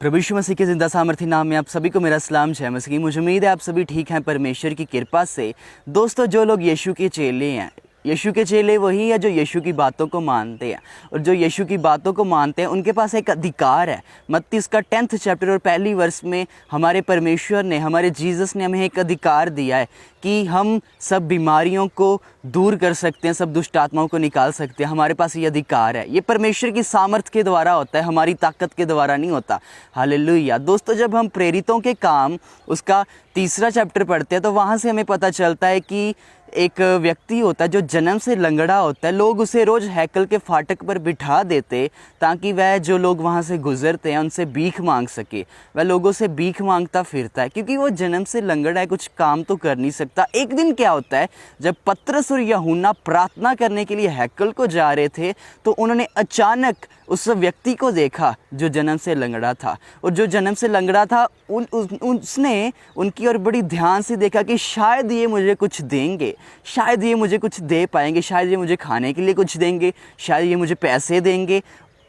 प्रभु यीशु मसीह के ज़िंदा सामर्थी नाम में आप सभी को मेरा सलाम जय मसीह। मुझे उम्मीद है आप सभी ठीक हैं परमेश्वर की कृपा से। दोस्तों, जो लोग यीशु के चेले हैं, यीशु के चेले वही है जो यीशु की बातों को मानते हैं, और जो यीशु की बातों को मानते हैं उनके पास एक अधिकार है। मत्ती इसका 10th चैप्टर और पहली वर्ष में हमारे परमेश्वर ने, हमारे जीसस ने हमें एक अधिकार दिया है कि हम सब बीमारियों को दूर कर सकते हैं, सब दुष्ट आत्माओं को निकाल सकते हैं। हमारे पास ये अधिकार है। ये परमेश्वर की सामर्थ के द्वारा होता है, हमारी ताकत के द्वारा नहीं होता। हालेलुया। दोस्तों, जब हम प्रेरितों के काम उसका 3रा चैप्टर पढ़ते हैं तो वहाँ से हमें पता चलता है कि एक व्यक्ति होता है जो जन्म से लंगड़ा होता है। लोग उसे रोज़ हैकल के फाटक पर बिठा देते ताकि वह जो लोग वहाँ से गुजरते हैं उनसे भीख मांग सके। वह लोगों से भीख मांगता फिरता है क्योंकि वो जन्म से लंगड़ा है, कुछ काम तो कर नहीं सकता। एक दिन क्या होता है, जब पतरस और यूहन्ना प्रार्थना करने के लिए हैकल को जा रहे थे तो उन्होंने अचानक उस व्यक्ति को देखा जो जन्म से लंगड़ा था। और जो जन्म से लंगड़ा था उसने उनकी ओर बड़ी ध्यान से देखा कि शायद ये मुझे कुछ देंगे, शायद ये मुझे कुछ दे पाएंगे, शायद ये मुझे खाने के लिए कुछ देंगे, शायद ये मुझे पैसे देंगे।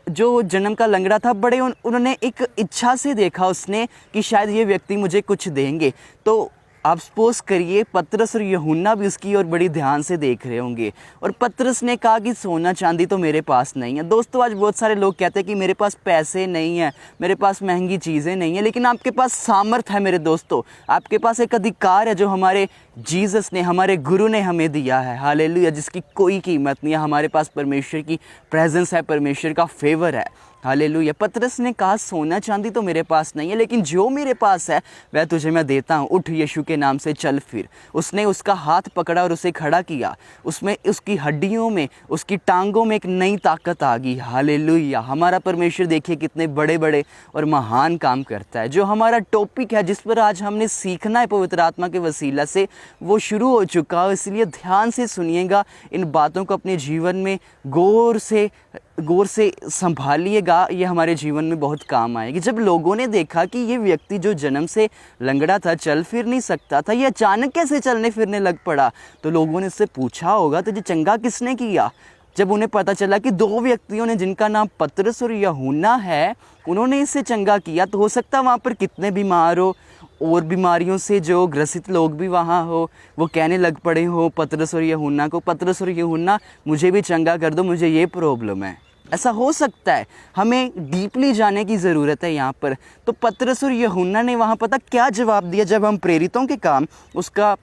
जो जन्म का लंगड़ा था, बड़े उन्होंने एक इच्छा से देखा उसने कि शायद ये व्यक्ति मुझे कुछ देंगे। तो आप सपोज करिए पतरस और यूहन्ना भी उसकी ओर बड़ी ध्यान से देख रहे होंगे। और पतरस ने कहा कि सोना चांदी तो मेरे पास नहीं है। दोस्तों, आज बहुत सारे लोग कहते हैं कि मेरे पास पैसे नहीं है, मेरे पास महंगी चीज़ें नहीं है, लेकिन आपके पास सामर्थ है मेरे दोस्तों। आपके पास एक अधिकार है जो हमारे जीसस ने, हमारे गुरु ने हमें दिया है। हालेलुया, जिसकी कोई कीमत नहीं है। हमारे पास परमेश्वर की प्रेजेंस है, परमेश्वर का फेवर है। हालेलुया। पतरस ने कहा सोना चांदी तो मेरे पास नहीं है, लेकिन जो मेरे पास है वह तुझे मैं देता हूँ। उठ, यीशु के नाम से चल फिर। उसने उसका हाथ पकड़ा और उसे खड़ा किया। उसमें उसकी हड्डियों में, उसकी टांगों में एक नई ताकत आ गई। हालेलुया। हमारा परमेश्वर देखिए कितने बड़े बड़े और महान काम करता है। जो हमारा टॉपिक है जिस पर आज हमने सीखना है पवित्र आत्मा के वसीला से, वो शुरू हो चुका है। इसलिए ध्यान से सुनिएगा, इन बातों को अपने जीवन में गौर से संभालिएगा। ये हमारे जीवन में बहुत काम आएगी। जब लोगों ने देखा कि ये व्यक्ति जो जन्म से लंगड़ा था, चल फिर नहीं सकता था, ये अचानक कैसे चलने फिरने लग पड़ा, तो लोगों ने इससे पूछा होगा तो ये चंगा किसने किया। जब उन्हें पता चला कि 2 व्यक्तियों ने, जिनका नाम पतरस और यूहन्ना है, उन्होंने इससे चंगा किया, तो हो सकता है वहाँ पर कितने बीमार हो और बीमारियों से जो ग्रसित लोग भी वहाँ हो, वो कहने लग पड़े हो पतरस और यूहन्ना को, पतरस और यूहन्ना मुझे भी चंगा कर दो, मुझे ये प्रॉब्लम है। ऐसा हो सकता है। हमें डीपली जाने की ज़रूरत है यहाँ पर। तो पतरस और यूहन्ना ने वहाँ पता क्या जवाब दिया, जब हम प्रेरितों के काम उसका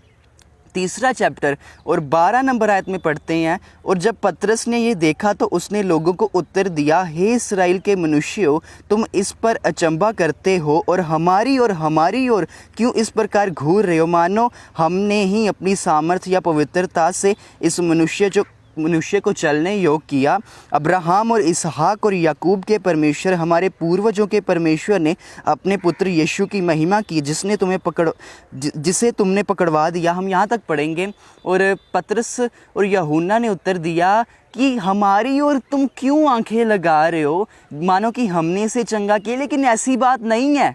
3रा चैप्टर और 12 नंबर आयत में पढ़ते हैं। और जब पतरस ने ये देखा तो उसने लोगों को उत्तर दिया, हे इस्राएल के मनुष्यों, तुम इस पर अचंभा करते हो और हमारी ओर क्यों इस प्रकार घूर रहे हो, मानो हमने ही अपनी सामर्थ्य या पवित्रता से इस मनुष्य को चलने योग्य किया। अब्राहम और इसहाक और याकूब के परमेश्वर, हमारे पूर्वजों के परमेश्वर ने अपने पुत्र यीशु की महिमा की, जिसे तुमने पकड़वा दिया। हम यहाँ तक पढ़ेंगे। और पतरस और यूहन्ना ने उत्तर दिया कि हमारी ओर तुम क्यों आंखें लगा रहे हो, मानो कि हमने इसे चंगा किया, लेकिन ऐसी बात नहीं है।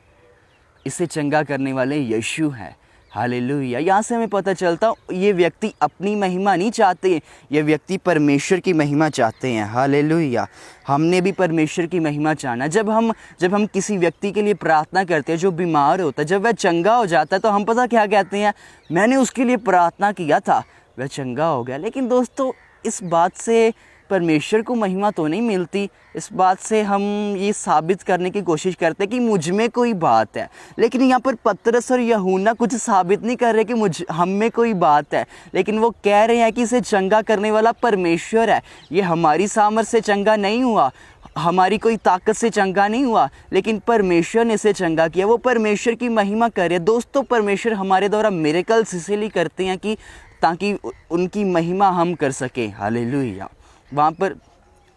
इसे चंगा करने वाले यीशु हैं। हालेलुया। यहाँ से हमें पता चलता ये व्यक्ति अपनी महिमा नहीं चाहते, ये व्यक्ति परमेश्वर की महिमा चाहते हैं। हालेलुया। हमने भी परमेश्वर की महिमा चाहना। जब हम किसी व्यक्ति के लिए प्रार्थना करते हैं जो बीमार होता है, जब वह चंगा हो जाता है तो हम पता क्या कहते हैं, मैंने उसके लिए प्रार्थना किया था, वह चंगा हो गया। लेकिन दोस्तों, इस बात से परमेश्वर को महिमा तो नहीं मिलती। इस बात से हम ये साबित करने की कोशिश करते हैं कि मुझ में कोई बात है। लेकिन यहाँ पर पतरस और यूहन्ना कुछ साबित नहीं कर रहे कि हम में कोई बात है, लेकिन वो कह रहे हैं कि इसे चंगा करने वाला परमेश्वर है। ये हमारी सामर्थ्य से चंगा नहीं हुआ, हमारी कोई ताकत से चंगा नहीं हुआ, लेकिन परमेश्वर ने इसे चंगा किया। वो परमेश्वर की महिमा कर रहे हैं। दोस्तों, परमेश्वर हमारे द्वारा मिरेकल्स इसीलिए करते हैं कि ताकि उनकी महिमा हम कर सकें। हालेलुया। वहाँ पर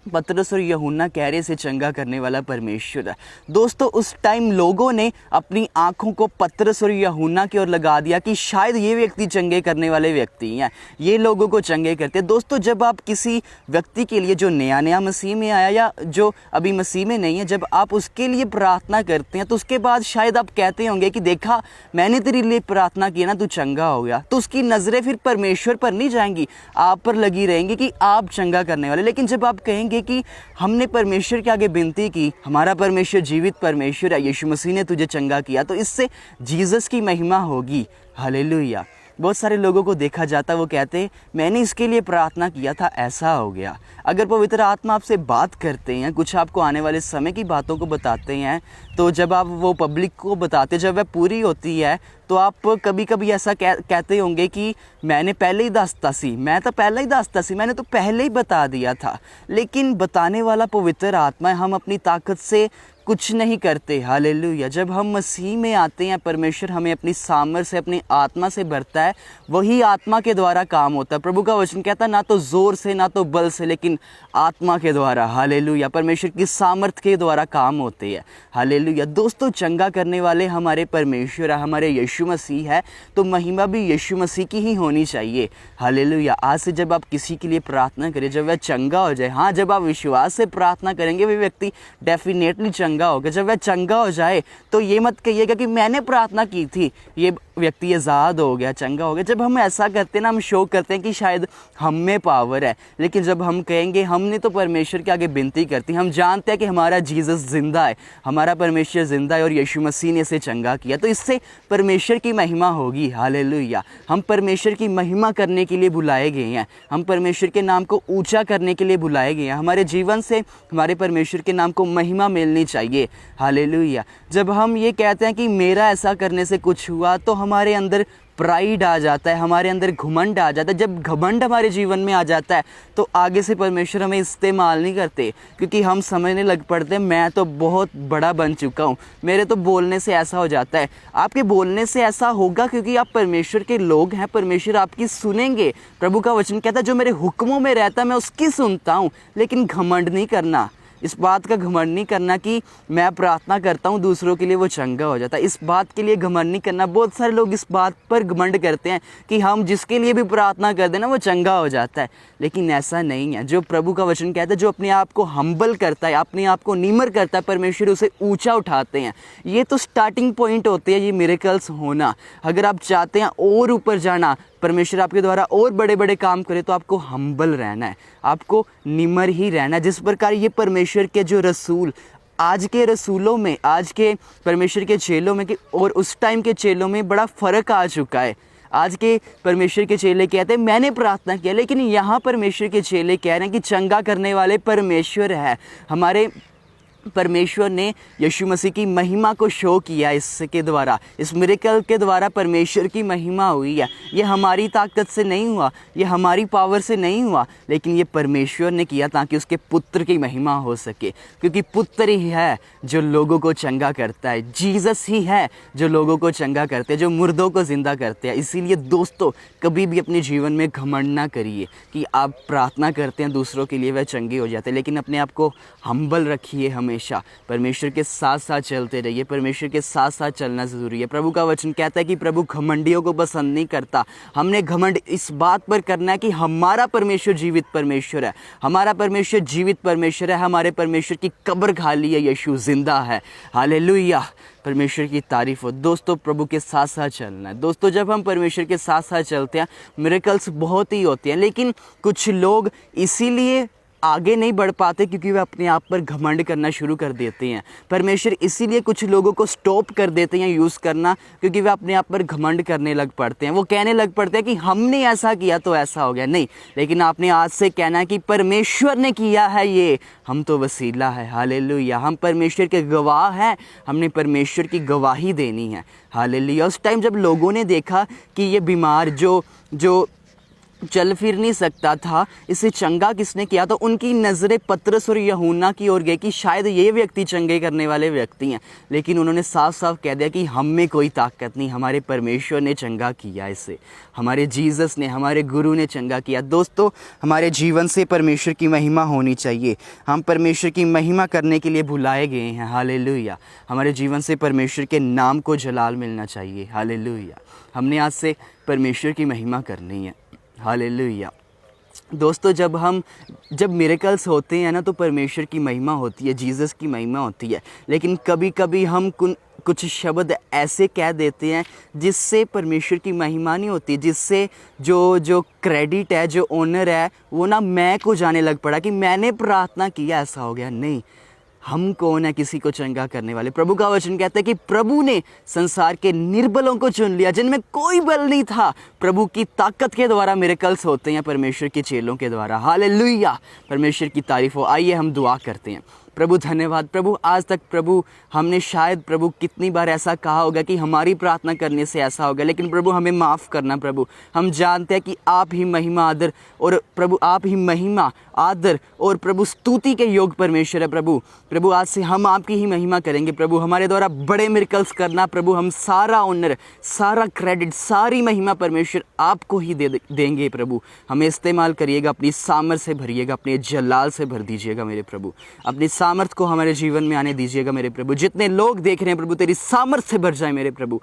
पतरस और यूहन्ना कह रहे से चंगा करने वाला परमेश्वर है। दोस्तों, उस टाइम लोगों ने अपनी आंखों को पतरस और यूहन्ना की ओर लगा दिया कि शायद ये व्यक्ति चंगे करने वाले व्यक्ति हैं, ये लोगों को चंगे करते हैं। दोस्तों, जब आप किसी व्यक्ति के लिए जो नया मसीह में आया या जो अभी मसीह में नहीं है, जब आप उसके लिए प्रार्थना करते हैं तो उसके बाद शायद आप कहते होंगे कि देखा, मैंने तेरे लिए प्रार्थना की ना, तू चंगा हो गया। तो उसकी नज़रें फिर परमेश्वर पर नहीं जाएंगी, आप पर लगी रहेंगी कि आप चंगा करने वाले। लेकिन जब आप कहेंगे कहेंगे कि हमने परमेश्वर के आगे विनती की, हमारा परमेश्वर जीवित परमेश्वर है, यीशु मसीह ने तुझे चंगा किया, तो इससे जीसस की महिमा होगी। हालेलुया। बहुत सारे लोगों को देखा जाता, वो कहते मैंने इसके लिए प्रार्थना किया था, ऐसा हो गया। अगर पवित्र आत्मा आपसे बात करते हैं, कुछ आपको आने वाले समय की बातों को बताते हैं, तो जब आप वो पब्लिक को बताते, जब वह पूरी होती है, तो आप कभी कभी ऐसा कहते होंगे कि मैंने पहले ही दसता सी, मैं तो पहले ही दसता सी, मैंने तो पहले ही बता दिया था। लेकिन बताने वाला पवित्र आत्मा है, हम अपनी ताकत से कुछ नहीं करते। हालेलुया। जब हम मसीह में आते हैं, परमेश्वर हमें अपनी सामर्थ से, अपनी आत्मा से भरता है, वही आत्मा के द्वारा काम होता है। प्रभु का वचन कहता है ना तो ज़ोर से ना तो बल से, लेकिन आत्मा के द्वारा। हालेलुया। परमेश्वर की सामर्थ के द्वारा काम होते हैं। हालेलुया। दोस्तों, चंगा करने वाले हमारे परमेश्वर है, हमारे यीशु मसीह है, तो महिमा भी यीशु मसीह की ही होनी चाहिए। हालेलुया। आज से जब आप किसी के लिए प्रार्थना करें, जब वह चंगा हो जाए, हाँ, जब आप विश्वास से प्रार्थना करेंगे, वह व्यक्ति डेफिनेटली चंगा होगा। जब वह चंगा हो जाए तो ये मत कहिएगा कि मैंने प्रार्थना की थी, ये व्यक्ति आज़ाद हो गया, चंगा हो गया। जब हम ऐसा करते हैं ना, हम शो करते हैं कि शायद हम में पावर है, लेकिन जब हम कहेंगे हमने तो परमेश्वर के आगे विनती करती, हम जानते हैं कि हमारा जीसस जिंदा है, हमारा परमेश्वर जिंदा है और यीशु मसीह ने इसे चंगा किया, तो इससे परमेश्वर की महिमा होगी। हालेलुया। हम परमेश्वर की महिमा करने के लिए बुलाए गए हैं, हम परमेश्वर के नाम को ऊंचा करने के लिए बुलाए गए हैं। हमारे जीवन से हमारे परमेश्वर के नाम को महिमा मिलनी चाहिए। हालेलुया। जब हम ये कहते हैं कि मेरा ऐसा करने से कुछ हुआ, तो हमारे अंदर प्राइड आ जाता है, हमारे अंदर घमंड आ जाता है। जब घमंड हमारे जीवन में आ जाता है, तो आगे से परमेश्वर हमें इस्तेमाल नहीं करते, क्योंकि हम समझने लग पड़ते हैं मैं तो बहुत बड़ा बन चुका हूँ, मेरे तो बोलने से ऐसा हो जाता है। आपके बोलने से ऐसा होगा क्योंकि आप परमेश्वर के लोग हैं, परमेश्वर आपकी सुनेंगे। प्रभु का वचन कहता है जो मेरे हुक्मों में रहता है मैं उसकी सुनता हूँ। लेकिन घमंड नहीं करना, इस बात का घमंड नहीं करना कि मैं प्रार्थना करता हूँ दूसरों के लिए वो चंगा हो जाता है, इस बात के लिए घमंड नहीं करना। बहुत सारे लोग इस बात पर घमंड करते हैं कि हम जिसके लिए भी प्रार्थना कर देना वो चंगा हो जाता है, लेकिन ऐसा नहीं है। जो प्रभु का वचन कहता है, जो अपने आप को हम्बल करता है, अपने आप को निमर करता है, परमेश्वर उसे ऊंचा उठाते हैं। ये तो स्टार्टिंग पॉइंट होते हैं, ये मिरेकल्स होना। अगर आप चाहते हैं और ऊपर जाना, परमेश्वर आपके द्वारा और बड़े बड़े काम करे, तो आपको हम्बल रहना है, आपको निमर ही रहना है। जिस प्रकार ये परमेश्वर के जो रसूल, आज के रसूलों में, आज के परमेश्वर के चेलों में और उस टाइम के चेलों में बड़ा फ़र्क आ चुका है। आज के परमेश्वर के चेले कहते हैं मैंने प्रार्थना किया, लेकिन यहाँ परमेश्वर के चेले कह रहे हैं कि चंगा करने वाले परमेश्वर है। हमारे परमेश्वर ने यीशु मसीह की महिमा को शो किया इसके द्वारा, इस मिरेकल के द्वारा परमेश्वर की महिमा हुई है। ये हमारी ताकत से नहीं हुआ, ये हमारी पावर से नहीं हुआ, लेकिन ये परमेश्वर ने किया ताकि उसके पुत्र की महिमा हो सके, क्योंकि पुत्र ही है जो लोगों को चंगा करता है, जीसस ही है जो लोगों को चंगा करते हैं, जो मुर्दों को जिंदा करते हैं। इसीलिए दोस्तों, कभी भी अपने जीवन में घमंड ना करिए कि आप प्रार्थना करते हैं दूसरों के लिए वह चंगे हो जाते हैं, लेकिन अपने आप को हम्बल रखिए। हमेशा परमेश्वर के साथ साथ चलते रहिए, परमेश्वर के साथ साथ चलना ज़रूरी है। प्रभु का वचन कहता है कि प्रभु घमंडियों को पसंद नहीं करता। हमने घमंड इस बात पर करना है कि हमारा परमेश्वर जीवित परमेश्वर है, हमारा परमेश्वर जीवित परमेश्वर है, हमारे परमेश्वर की कब्र खाली है, यीशु जिंदा है। हालेलुया। परमेश्वर की तारीफ हो। दोस्तों, प्रभु के साथ साथ चलना है। दोस्तों, जब हम परमेश्वर के साथ साथ चलते हैं, मिरेकल्स बहुत ही होते हैं, लेकिन कुछ लोग इसीलिए आगे नहीं बढ़ पाते क्योंकि वे अपने आप पर घमंड करना शुरू कर देते हैं। परमेश्वर इसीलिए कुछ लोगों को स्टॉप कर देते हैं यूज़ करना, क्योंकि वे अपने आप पर घमंड करने लग पड़ते हैं। वो कहने लग पड़ते हैं कि हमने ऐसा किया तो ऐसा हो गया। नहीं, लेकिन आपने आज से कहना है कि परमेश्वर ने किया है ये, हम तो वसीला है। हालेलुया। हम परमेश्वर के गवाह हैं, हमने परमेश्वर की गवाही देनी है। हालेलुया। उस टाइम जब लोगों ने देखा कि ये बीमार जो चल फिर नहीं सकता था, इसे चंगा किसने किया, तो उनकी नज़रें पतरस और यूहन्ना की ओर गई कि शायद ये व्यक्ति चंगे करने वाले व्यक्ति हैं। लेकिन उन्होंने साफ साफ कह दिया कि हम में कोई ताकत नहीं, हमारे परमेश्वर ने चंगा किया इसे, हमारे जीसस ने, हमारे गुरु ने चंगा किया। दोस्तों, हमारे जीवन से परमेश्वर की महिमा होनी चाहिए। हम परमेश्वर की महिमा करने के लिए बुलाए गए हैं। हालेलुया। हमारे जीवन से परमेश्वर के नाम को जलाल मिलना चाहिए। हालेलुया। हमने आज से परमेश्वर की महिमा करनी है। हालेलुया। दोस्तों, जब मिरेकल्स होते हैं ना, तो परमेश्वर की महिमा होती है, जीसस की महिमा होती है। लेकिन कभी कभी हम कुछ शब्द ऐसे कह देते हैं जिससे परमेश्वर की महिमा नहीं होती, जिससे जो क्रेडिट है, जो ऑनर है, वो ना मैं को जाने लग पड़ा कि मैंने प्रार्थना किया ऐसा हो गया। नहीं, हम कौन है किसी को चंगा करने वाले? प्रभु का वचन कहता है कि प्रभु ने संसार के निर्बलों को चुन लिया जिनमें कोई बल नहीं था। प्रभु की ताकत के द्वारा मिरेकल्स होते हैं परमेश्वर के चेलों के द्वारा। हालेलुया, परमेश्वर की तारीफ हो। आइए हम दुआ करते हैं। प्रभु धन्यवाद प्रभु, आज तक प्रभु हमने शायद प्रभु कितनी बार ऐसा कहा होगा कि हमारी प्रार्थना करने से ऐसा होगा, लेकिन प्रभु हमें माफ़ करना प्रभु। हम जानते हैं कि आप ही महिमा आदर और प्रभु आप ही महिमा आदर और प्रभु स्तुति के योग परमेश्वर है प्रभु। प्रभु आज से हम आपकी ही महिमा करेंगे प्रभु, हमारे द्वारा बड़े मिरेकल्स करना प्रभु। हम सारा ऑनर, सारा क्रेडिट, सारी महिमा परमेश्वर आपको ही देंगे प्रभु। हमें इस्तेमाल करिएगा, अपनी सामर्थ से भरिएगा, अपने जलाल से भर दीजिएगा मेरे प्रभु। अपनी सामर्थ को हमारे जीवन में आने दीजिएगा मेरे प्रभु। जितने लोग देख रहे हैं प्रभु, तेरी सामर्थ से भर जाए मेरे प्रभु,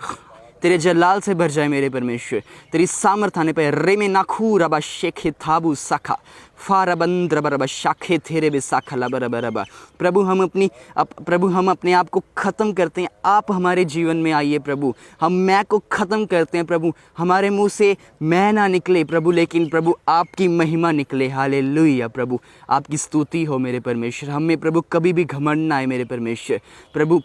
तेरे जलाल से भर जाए मेरे परमेश्वर। तेरी सामर्थ आने पर रेमे नाखू रबा शेखे थाबू सखा फारबंद रबा शाखे थेरे बे साखा लबा। प्रभु हम अपने आप को ख़त्म करते हैं, आप हमारे जीवन में आइए प्रभु। हम मैं को ख़त्म करते हैं प्रभु, हमारे मुंह से मैं ना निकले प्रभु, लेकिन प्रभु आपकी महिमा निकले। हालेलुया प्रभु, आपकी स्तुति हो मेरे परमेश्वर। हमें प्रभु कभी भी घमंड ना आए मेरे परमेश्वर। प्रभु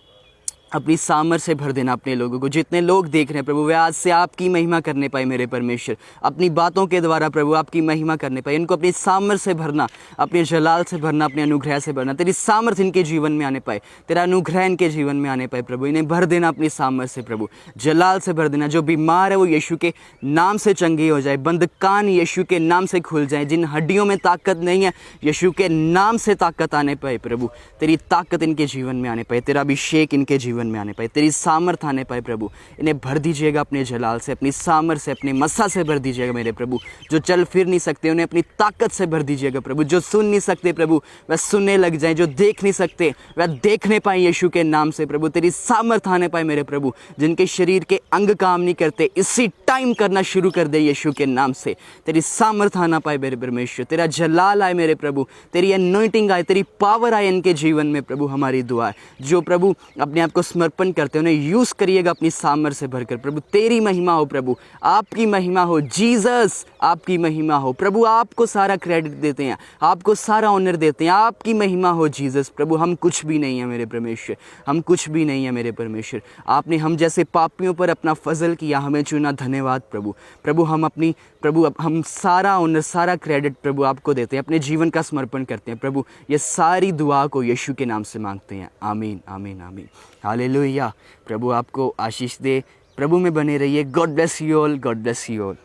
अपनी सामर्थ से भर देना अपने लोगों को। जितने लोग देख रहे हैं प्रभु, वे आज से आपकी महिमा करने पाए मेरे परमेश्वर। अपनी बातों के द्वारा प्रभु आपकी महिमा करने पाए। इनको अपनी सामर्थ से भरना, अपने जलाल से भरना, अपने अनुग्रह से भरना। तेरी सामर्थ इनके जीवन में आने पाए, तेरा अनुग्रह इनके जीवन में आने पाए प्रभु। इन्हें भर देना अपनी सामर्थ से प्रभु, जलाल से भर देना। जो बीमार है वो यीशु के नाम से चंगे हो जाए, बंद कान यीशु के नाम से खुल जाए। जिन हड्डियों में ताकत नहीं है, यीशु के नाम से ताकत आने पाए प्रभु। तेरी ताकत इनके जीवन में आने पाए, तेरा अभिषेक इनके जीवन में आने पाए, तेरी सामर्थ आने पाए प्रभु। इन्हें भर दीजिएगा अपने जलाल से, अपनी सामर्थ से, अपने मस्सा से भर दीजिएगा मेरे प्रभु। जो चल फिर नहीं सकते उन्हें अपनी ताकत से भर दीजिएगा प्रभु। जो सुन नहीं सकते प्रभु वह सुनने लग जाएं, जो देख नहीं सकते वह देखने पाए यीशु के नाम से प्रभु। तेरी सामर्थ आने पाए मेरे प्रभु। जिनके शरीर के अंग काम नहीं करते, इसी टाइम करना शुरू कर दे यीशु के नाम से। तेरी सामर्थ आना पाए मेरे परमेश्वर, तेरा जलाल आए मेरे प्रभु, तेरी अनॉइंटिंग आए, तेरी पावर आए इनके जीवन में प्रभु। हमारी दुआ है जो प्रभु अपने आप को समर्पण करते हैं उन्हें यूज़ करिएगा अपनी सामर्थ से भरकर प्रभु। तेरी महिमा हो प्रभु, आपकी महिमा हो जीसस, आपकी महिमा हो प्रभु। आपको सारा क्रेडिट देते हैं, आपको सारा ऑनर देते हैं, आपकी महिमा हो जीसस प्रभु। हम कुछ भी नहीं है मेरे परमेश्वर, हम कुछ भी नहीं है मेरे परमेश्वर। आपने हम जैसे पापियों पर अपना फजल किया, हमें चुना, धन्यवाद प्रभु। प्रभु हम सारा ऑनर, सारा क्रेडिट प्रभु आपको देते हैं, अपने जीवन का समर्पण करते हैं प्रभु। ये सारी दुआ को यीशु के नाम से मांगते हैं, आमीन आमीन आमीन। हालेलुया। प्रभु आपको आशीष दे, प्रभु में बने रहिए। God bless you all, God bless you all.